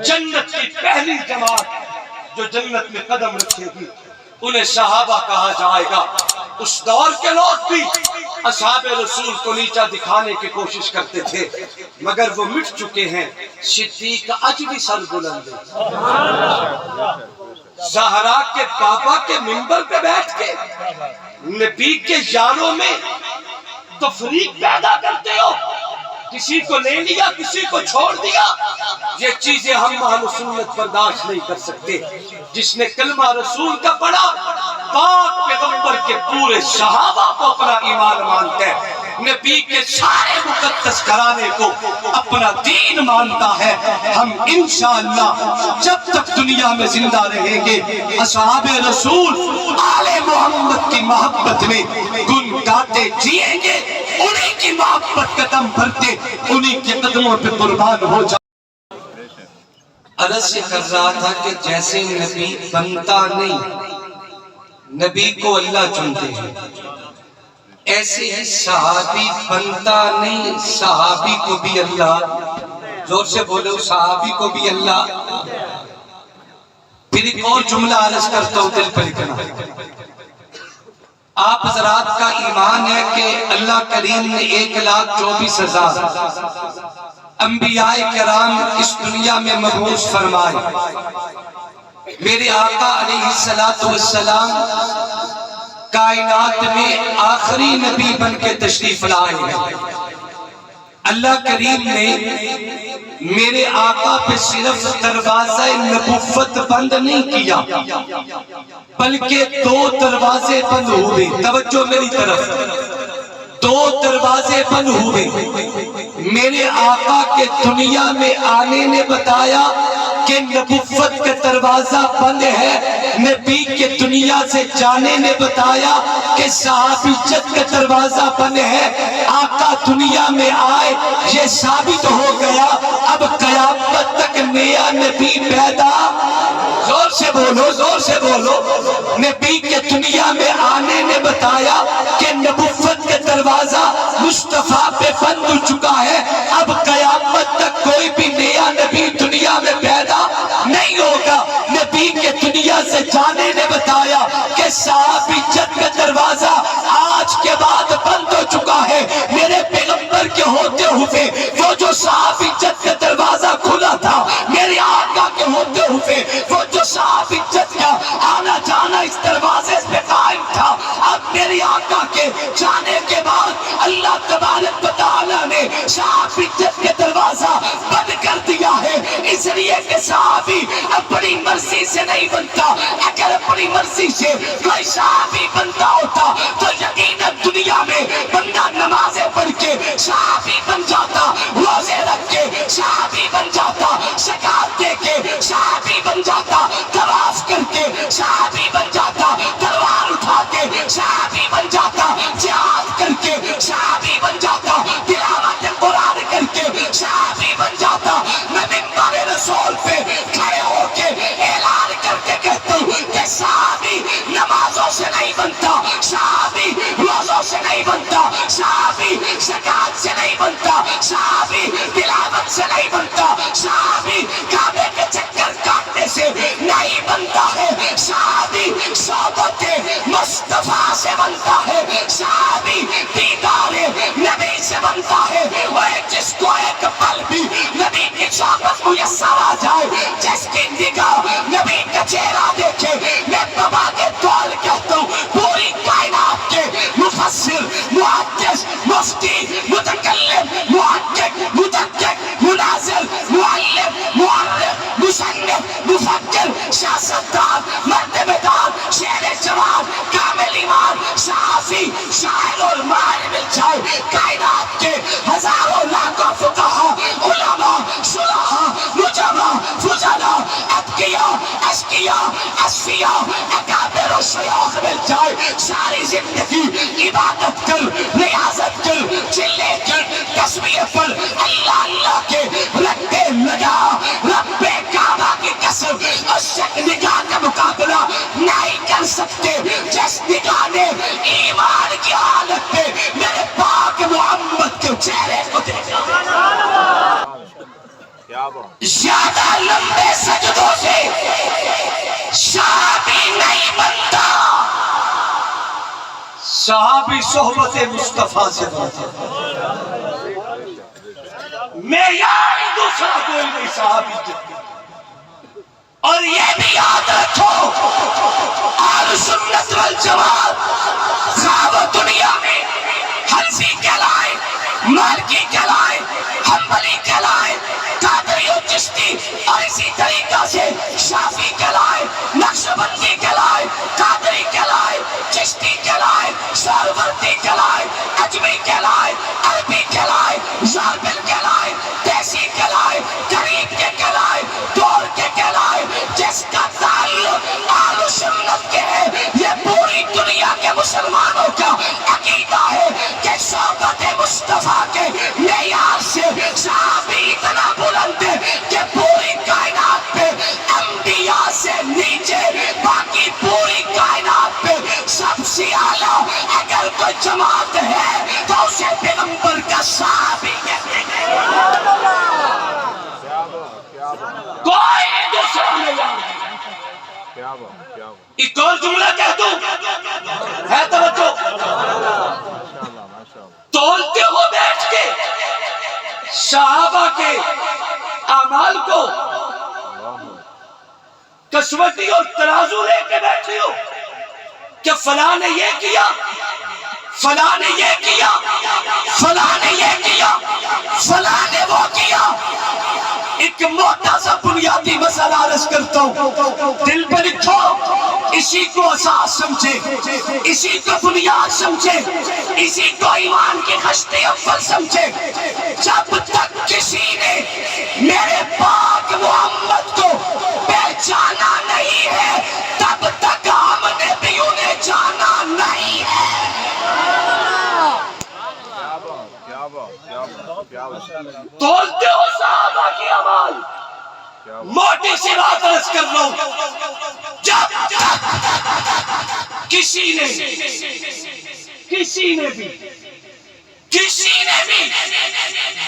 جنت کی پہلی جماعت جو جنت میں قدم رکھے گی انہیں صحابہ کہا جائے گا۔ اس دور کے لوگ بھی اصحاب رسول کو نیچا دکھانے کی کوشش کرتے تھے، مگر وہ مٹ چکے ہیں۔ صدیق آج بھی سر بلند ہے، زہرا کے بابا کے منبر پہ بیٹھ کے نبی کے یاروں میں تفریق پیدا کرتے ہو، کسی کو لے لیا کسی کو چھوڑ دیا۔ یہ چیزیں ہم اہل سنت برداشت نہیں کر سکتے۔ جس نے کلمہ رسول کا پڑھا، پاک پیغمبر کے پورے صحابہ کو اپنا ایمان مانتا ہے، نبی کے سارے مقدس گھرانے کو اپنا دین مانتا ہے۔ ہم انشاءاللہ جب تک دنیا میں زندہ رہیں گے اصحاب رسول آل محمد کی محبت میں گن گاتے جیئیں گے، انہی کی محبت قدم بھرتے انہی کے قدموں پہ قربان ہو جائے۔ عرض یہ کر رہا تھا کہ جیسے نبی بنتا نہیں، نبی کو اللہ چنتے ہیں، ایسے ہی صحابی بنتا نہیں، صحابی کو بھی اللہ، زور سے بولو، صحابی کو بھی اللہ۔ پھر ایک اور جملہ عرض کرتا ہوں، دل پر لکھنا۔ آپ حضرات کا ایمان ہے کہ اللہ کریم نے 1,24,000 انبیاء کرام اس دنیا میں مبعوث فرمائے۔ میرے آقا علیہ السلام کائنات میں آخری نبی بن کے تشریف لائے ہیں۔ اللہ کریم نے میرے آقا پہ صرف دروازہ نبوت بند نہیں کیا، بلکہ 2 دروازے بند ہوئے۔ توجہ میری طرف، 2 دروازے بند ہوئے۔ میرے آقا کے دنیا میں آنے نے بتایا کہ نبوت کا دروازہ بند ہے، نبی کے دنیا سے جانے نے بتایا کہ صحابیت کا دروازہ بند ہے۔ آقا دنیا میں آئے، یہ ثابت ہو گیا، اب قیامت تک نیا نبی پیدا۔ زور سے بولو، زور سے بولو۔ نبی کے دنیا میں آنے نے بتایا کہ نبوت کا دروازہ مصطفیٰ پہ بند ہو چکا ہے، اب قیامت تک کوئی بھی نیا نبی دنیا میں پیدا نہیں ہوگا۔ نبی کے دنیا سے جانے نے بتایا کہ صحابیت کا دروازہ آج کے بعد بند ہو چکا ہے۔ میرے پیغمبر کے ہوتے ہوئے وہ جو صحابیت کا دروازہ کھلا تھا، میرے آقا کے ہوتے ہوئے وہ جو صحابیت کا آنا جانا اس دروازے پہ قائم تھا، اب میرے آقا کے جانے کے بعد اللہ تبارک و تعالیٰ نے صحابیت کے دروازہ بند کر دیا ہے۔ اس لیے کہ صحابی اپنی مرضی سے نہیں بنتا۔ اگر اپنی مرضی سے کوئی صحابی بنتا ہوتا تو یقیناً دنیا میں بندہ نمازیں پڑھ کے صحابی بن جاتا، روزے رکھ کے صحابی بن جاتا، زکات دے کے صحابی بن جاتا، طواف کر کے صحابی بن جاتا، تلوار اٹھا کے صحابی بن جاتا، جہاد کر کے صحابی بن جاتا، تلاوت قرآن کر کے صحابی بن جاتا۔ میں منبر رسول پہ کھڑے ہو کے اعلان کر کے کہتا ہوں کہ صحابی نمازوں سے نہیں بنتا، صحابی روزوں سے نہیں بنتا، صحابی زکات سے نہیں بنتا، صحابی تلاوت سے نہیں بنتا، صحابی کعبے کے چکر کاٹنے سے نہیں بنتا ہے، صحابی صحبت مصطفیٰ سے بنتا ہے، صحابی دیدار نبی سے بنتا ہے۔ وہ جس کو ایک پل بھی نبی کی صحبت میسر آ جائے، جس کی نگاہ نبی کا چہرہ دیکھے، میں بابا کے طول کہتا ہوں پوری کائنات کے مفسر، محدث، مفتی، متکلم، محقق، مدقق، مناظر، معلم، مؤرخ، مصنف، مفکر، سیاستدان، مرتبہ دار، شہر جوان، کامل ایمان، صحافی، شاعر اور ماہر مل جائے، کائنات کے ہزاروں لاکھوں فقہا، علماء، صلحاء، مجمع، فضلاء، اتقیاء، اشقیاء، اصفیاء، اکابر و شیوخ مل جائے، ساری زندگی عبادت کر، ریاضت کر، چلے کر، تسبیح پر اللہ اللہ کے رکھتے لگا، رب کعبہ کی قسم اس نگاہ کا مقابلہ نہیں کر سکتے جس نگاہ نے ایمان کی حالت میں میرے پاک محمد کے چہرے کو دیکھا۔ زیادہ لمبے صحبت مصطفیٰ سے بات ہے۔ معیار دوسرا کوئی نہیں صحابی جتنا۔ اور یہ بھی یاد رکھو اہل سنت والجماعت خواہ دنیا میں حنفی کہلائے، مالکی کہلائے، حنبلی کہلائے، قادری و چشتی، اور اسی طریقہ سے شافعی کہلائے، نقشبندی کہلائے، قادری کہلائے، چشتی کہلائے، سہروردی کہلائے، اجمی کہلائے، عربی کہلائے، زاربل کہلائے، دیسی کہلائے، قریب کے کہلائے، دور کے کہلائے، جس کا تعلق اہل سنت کے ہے، یہ پوری دنیا کے مسلمانوں کا عقیدہ ہے کہ صحبت مصطفیٰ کے معیار سے صحابی اتنا بلند ہے کہ پوری کائنات پہ انبیاء سے نیچے باقی پوری کائنات پہ سب سے اعلیٰ اگر کوئی جماعت ہے تو اسے پیغمبر کا صحابی کہتے ہیں۔ کوئی دوسرا معیار نہیں۔ ایک اور جملہ کہہ دوں ہے توجہ، تولتے ہو بیٹھ کے صحابہ کے اعمال کو، کسوٹی اور ترازو لے کے بیٹھے ہو کہ فلاں نے یہ کیا، فلاں نے یہ کیا، فلاں نے یہ کیا، فلاں نے وہ کیا۔ ایک موٹا سا بنیادی مسئلہ عرض کرتا ہوں، دل پہ لکھو، اسی کو اساس سمجھے، اسی کو بنیاد سمجھے، اسی کو ایمان کی خشت اول سمجھے۔ جب تک کسی نے میرے پاک محمد کو پہچانا نہیں ہے تب تک ہم نے بھی انہیں جانا نہیں ہے۔ تولتے ہو صحابہ کی اعمال، موٹی سی بات عرض کر رہا ہوں، جب تک کسی نے بھی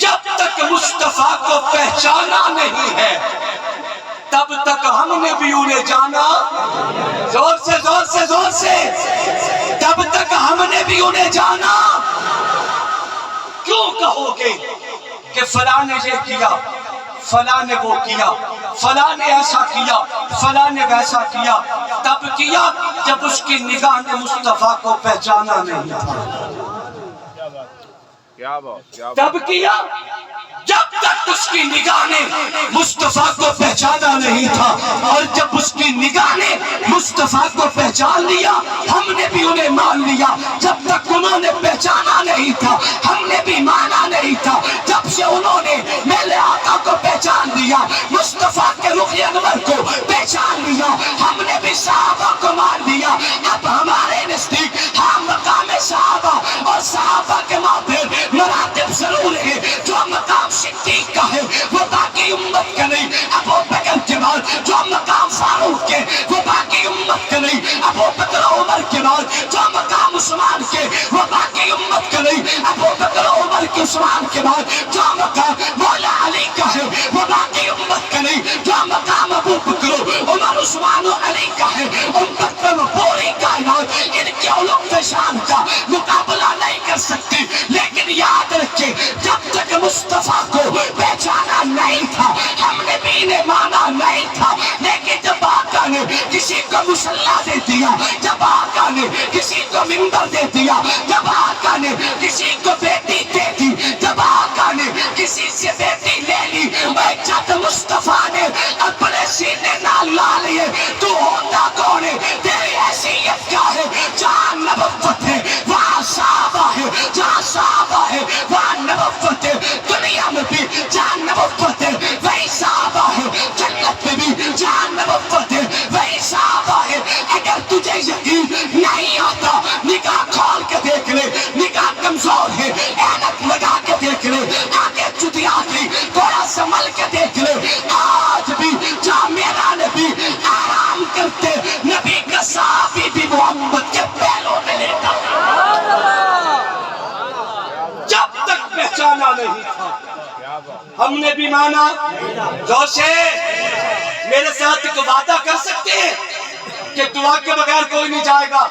جب تک مصطفیٰ کو پہچانا نہیں ہے تب تک ہم نے بھی انہیں جانا، زور سے زور سے زور سے، تب تک ہم نے بھی انہیں جانا۔ کیوں کہو گے کہ فلاں نے یہ کیا، فلاں نے وہ کیا، فلاں نے ایسا کیا، فلاں نے ویسا کیا؟ تب کیا جب اس کی نگاہ نے مصطفیٰ کو پہچانا نہیں تھا۔ تب کیا جب تک اس کی نگاہ نے مصطفیٰ کو پہچانا نہیں تھا، اور جب اس کی نگاہ نے مصطفیٰ کو پہچان لیا ہم نے بھی انہیں مان لیا۔ جب تک انہوں نے پہچانا نہیں تھا ہم نے بھی مانا نہیں تھا۔ جب سے انہوں نے میرے آقا کو پہچان لیا، مصطفیٰ کے رخ انور کو پہچان لیا، ہم نے بھی صحابہ کو مان لیا۔ اب ہمارے نزدیک ہم مقام صحابہ اور صحابہ کے مابین مراتب ضرور ہے۔ جو مقام صدیق کا ہے وہ باقی امت کا نہیں، ابو بکر کے بعد جو مقام فاروق کے وہ باقی امت کا نہیں، ابو بکر عمر کے بعد جو مقام عثمان کے وہ باقی امت کا نہیں، ابو بکر عمر کے عثمان کے بعد جو مقام مولا علی کا ہے وہ باقی امت کا نہیں، جو مقام ابو بکر عمر عثمان و علی کا ہے امت میں پوری کائنات ان کے علوم شان کا مقابلہ نہیں کر سکتی۔ لیکن یاد رکھے جب تک مصطفیٰ کو پہچانا نہیں تھا ہم نے بھی انہیں مانا نہیں تھا۔ لیکن جب آقا نے کسی کو مصلی دے دیا، جب آقا نے کسی کو منبر دے دیا، جب آقا نے کسی کو بیٹی دے دی، جب آقا نے کسی سے بیٹی لے لی، جب مصطفیٰ نے اپنے سینے نال لا لیے، تو ہوتا کون ہے؟ تیری حیثیت کیا ہے؟ جہاں نبوت ہے وہاں صحابہ ہے، جہاں صحابہ ہے وہاں نبوت ہے۔ دنیا میں بھی جہاں نبوت ہے وہی صحابہ ہے، جنت میں بھی جہاں نبوت ہے وہی صحابہ ہے۔ اگر تجھے یقین نہیں آتا نگاہ کھول کے دیکھ لے، نگاہ کمزور ہے اینک لگا کے دیکھ لے، آگے چدیا گئی تھوڑا سنبھل کے دیکھ لے۔ آج بھی جہاں میرا نبی آرام کرتے نبی کا صحابی بھی محمد کے پہلوں میں لیتا۔ جب تک پہچانا نہیں تھا ہم نے بھی مانا۔ جو سے میرے ساتھ ایک وعدہ کر سکتے ہیں کہ دعا کے بغیر کوئی نہیں جائے گا؟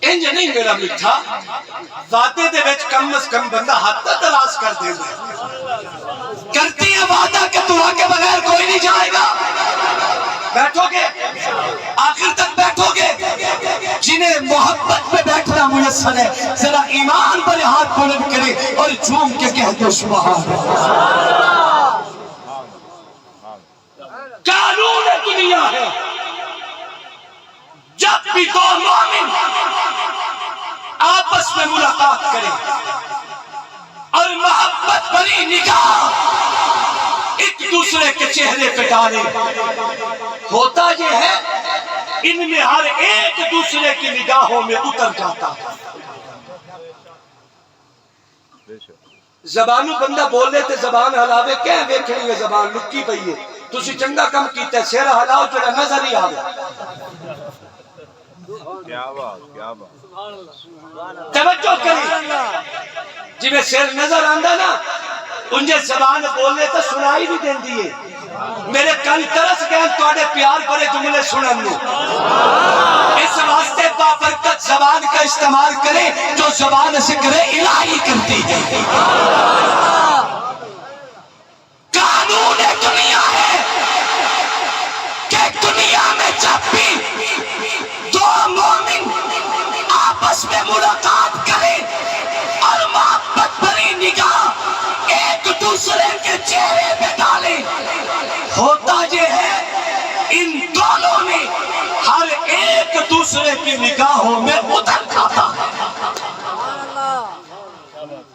انج نہیں میرا میٹھا، وعدے دے وچ کم از کم بندہ ہاتھ تلاش کر دے گا۔ کرتی ہے وعدہ کہ دعا کے بغیر کوئی نہیں جائے گا؟ بیٹھو گے آخر تک بیٹھو گے؟ جنہیں محبت پہ بیٹھنا میسر ہے ذرا ایمان پر ہاتھ بلند کرے اور جھوم کے کہہ دو سبحان اللہ۔ قانون دنیا ہے جب بھی دو مومن آپس میں ملاقات کریں اور محبت بھری نگاہ ایک دوسرے کے چہرے پہ ڈالیں، ہوتا یہ ہے ان میں ہر ایک دوسرے کی نگاہوں میں اتر جاتا ہے۔ زبانوں بندہ بول رہے تھے زبان ہلاوے کہہ ویکھیں گے زبان لکی پئی ہے، تسی چنگا کم کیتا ہے، سیر ہلاؤ جڑا نظر ہی آوے۔ کیا بات توجہ کریں، جی میں سیر نظر آندہ نا انجھے زبان بولنے تو سنائی بھی دین دیئے، میرے کن ترس گئے توڑے پیار بڑے جملے سنن لوں۔ اس واسطے بابرکت زبان کا استعمال کریں جو زبان ذکر الہی کرتی ہے۔ قانون دنیا ہے کہ دنیا میں جب بھی دو مومن آپس میں ملاقات کریں اور محبت بھری نگاہ ایک دوسرے کے چہرے پہ ڈالیں، ہوتا یہ ہے ان دونوں میں ہر ایک دوسرے کی نگاہوں میں اتر جاتا ہے۔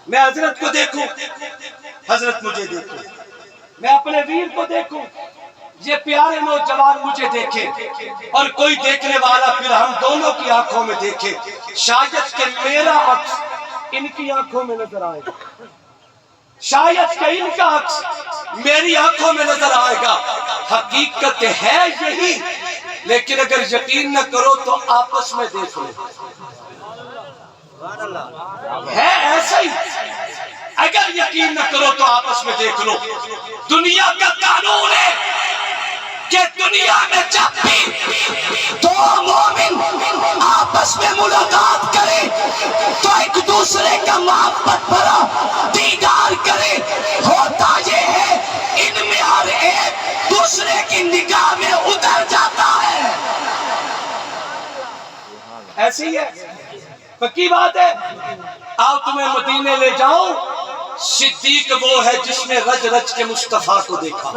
میں حضرت کو دیکھوں، حضرت مجھے دیکھوں، میں اپنے ویر کو دیکھوں، یہ پیارے نوجوان مجھے دیکھے اور کوئی دیکھنے والا پھر ہم دونوں کی آنکھوں میں دیکھے، شاید کہ میرا عکس ان کی آنکھوں میں نظر آئے گا، شاید کہ ان کا عکس میری آنکھوں میں نظر آئے گا۔ حقیقت ہے یہی، لیکن اگر یقین نہ کرو تو آپس میں دیکھ لو، ہے ایسا ہی۔ اگر یقین نہ کرو تو آپس میں دیکھ لو۔ دنیا کا قانون ہے کہ دنیا میں جب بھی دو مومن آپس میں ملاقات کریں تو ایک دوسرے کا محبت بھرا دیدار کریں، ہوتا یہ ہے ان میں ہر ایک دوسرے کی نگاہ میں اتر جاتا ہے۔ ایسی ہے، پکی بات ہے۔ آؤ تمہیں مدینے لے جاؤں، صدیق وہ ہے جس نے رج رج کے مصطفیٰ کو دیکھا،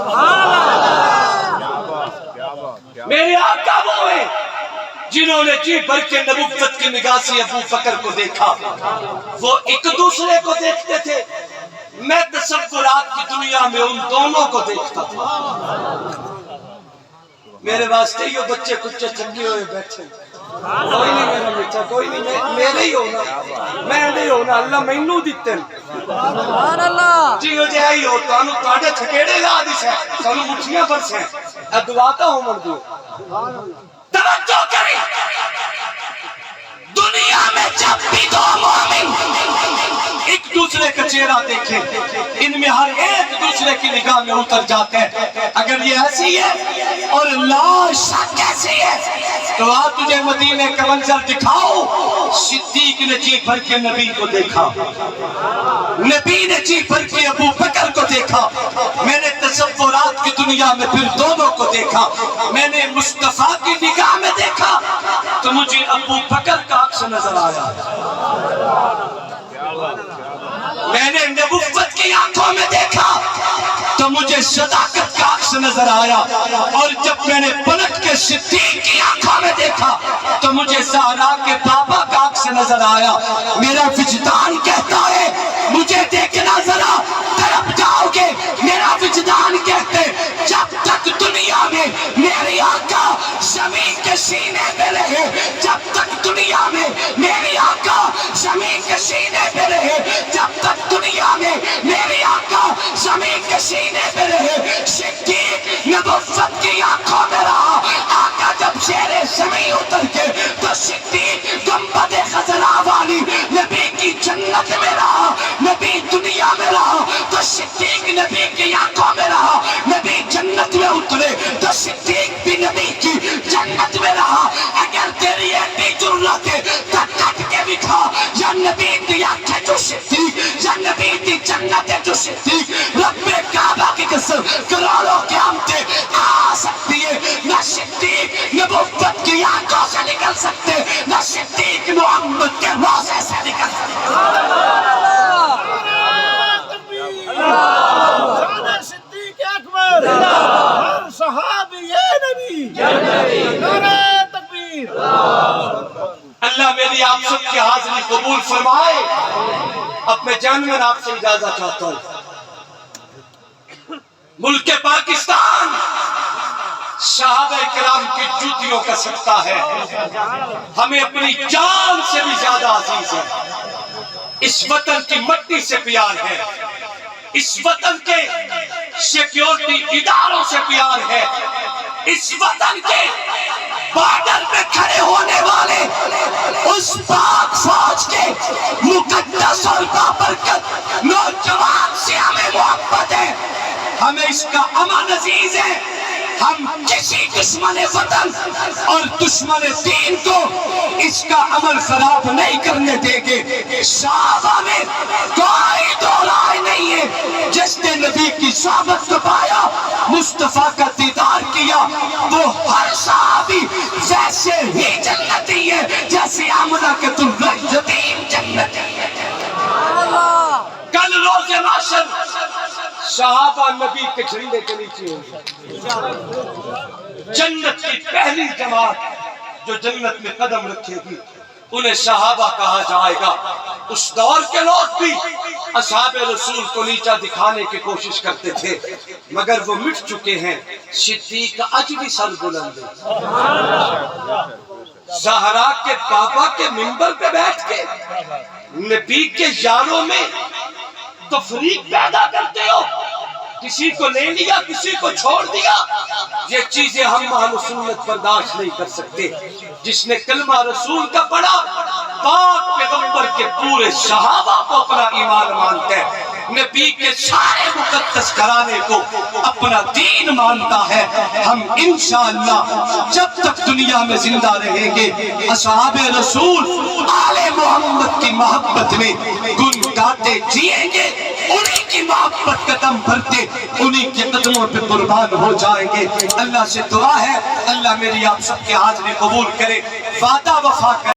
میرے آقا وہ ہیں جنہوں نے جی بھر کے نبوت کی نگاہ سے ابو بکر کو دیکھا، وہ ایک دوسرے کو دیکھتے تھے، میں تصورات کی دنیا میں ان دونوں کو دیکھتا تھا۔ میرے واسطے یہ بچے کچھ چنگے ہوئے بیٹھے، کوئی نہیں میرا بیٹا، کوئی نہیں، میرے ہی ہونا، میں نہیں ہونا، اللہ مینوں دیتے ہیں جی ہو جائے ہی ہوتا ہوں تاڑے تھکیڑے یاد اس ہے سانو مٹھیاں برس ہیں دعاتا ہوں مردو۔ توجہ کریں، دنیا میں جب بھی دو مومن ایک دوسرے کا چہرہ دیکھیں ان میں ہر ایک دوسرے کی نگاہ میں اتر جاتے ہیں۔ اگر یہ ایسی ہے اور لا شک ایسی ہے تو آج تجھے مدینے کا منظر دکھاؤ۔ صدیق نے جی بھر کے نبی کو دیکھا، نبی نے جی بھر کے ابو بکر کو دیکھا، میں نے تصورات کی دنیا میں پھر دونوں کو دیکھا، میں نے مصطفیٰ کی نگاہ میں دیکھا تو مجھے ابو بکر کا عکس نظر آیا، میں نے نبوت کی آنکھوں میں دیکھا تو مجھے صداقت کا عکس نظر آیا، اور جب میں نے پلٹ کے صدیق کی آنکھوں میں دیکھا تو مجھے زہرا کے بابا کا عکس نظر آیا۔ میرا وجدان کہتا ہے مجھے دیکھنا ذرا تڑپ جاؤ گے، میرا وجدان کہتے جب تک دنیا میں میری آقا زمین کے سینے پہ رہے، جب تک دنیا میں میری آقا زمین کے سینے پہ رہے، جب تک دنیا میں میری آقا زمین کے سینے پہ رہے، صدیق نبوت کی آنکھوں میں رہا۔ آقا جب زیر زمین اتر کے تو صدیق گنبد خضرا والی نبی کی جنت میں رہا، نبی دنیا میں رہا تو صدیق نبی کی آنکھوں میں رہا۔ صدیق بھی نبی کی جنت میں رہا. اگر تیری ایٹی ضرورت ہے تو کٹ کے بھی کھا. یا نبی دی آنکھیں جو صدیق, یا نبی دی جنت ہے جو صدیق. رب کعبہ کی قسم کروڑوں قیامتیں آ سکتی ہے, نہ صدیق نبوت کی آنکھوں سے نکل سکتے, نہ صدیق محمد کے روزے سے نکل سکتے. صدیق اکبر ہر صحابی نبی نعرہ تکبیر. اللہ میری آپ سب کی حاضری قبول فرمائے. اب میں جانور آپ سے اجازت چاہتا ہوں. ملک پاکستان صحابہ کرام کی جوتیوں کا سکتا ہے, ہمیں اپنی جان سے بھی زیادہ عزیز ہے. اس وطن کی مٹی سے پیار ہے, اس وطن کے سیکیورٹی اداروں سے پیار ہے, اس وطن کے بارڈر پہ کھڑے ہونے والے اس پاک فوج کے مقدس اور بابرکت نوجوان سے ہمیں محبت ہے. ہمیں اس کا امن عزیز ہے. ہم کسی دشمن وطن اور دشمن دین کو اس کا عمل خراب نہیں کرنے دیں گے. صحابہ میں کوئی دو رائے نہیں ہے. جس نے نبی کی صحبت کو پایا, مصطفیٰ کا دیدار کیا, وہ ہر صحابی ویسے ہی جنتی ہے جیسے آمنہ کے یتیم جنتی ہے. کل روز محشر صحابہ نبی کے جھنڈے کے نیچے ہوں. جنت کی پہلی جماعت جو جنت میں قدم رکھے گی انہیں صحابہ کہا جائے گا. اس دور کے لوگ بھی اصحاب رسول کو نیچا دکھانے کی کوشش کرتے تھے, مگر وہ مٹ چکے ہیں. صدیق اج بھی سر بلند ہے. زہرا کے بابا کے منبر پہ بیٹھ کے نبی کے یاروں میں تفریق پیدا کرتے ہو. کسی کو لے لیا, کسی کو چھوڑ دیا. یہ چیزیں ہم اہل سنت برداشت نہیں کر سکتے. جس نے کلمہ رسول کا پڑھا, پاک پیغمبر کے پورے صحابہ کو اپنا ایمان مانتا ہے, نبی کے سارے مقدس گھرانے کو اپنا دین مانتا ہے. ہم انشاءاللہ جب تک دنیا میں زندہ رہیں گے اصحاب رسول آل محمد کی محبت میں گن گاتے جیئیں گے, انہی کی محبت قدم بھرتے انہی کے قدموں پہ قربان ہو جائیں گے. اللہ سے دعا ہے اللہ میری آپ سب کی حاضری قبول کرے, وعدہ وفا کرے.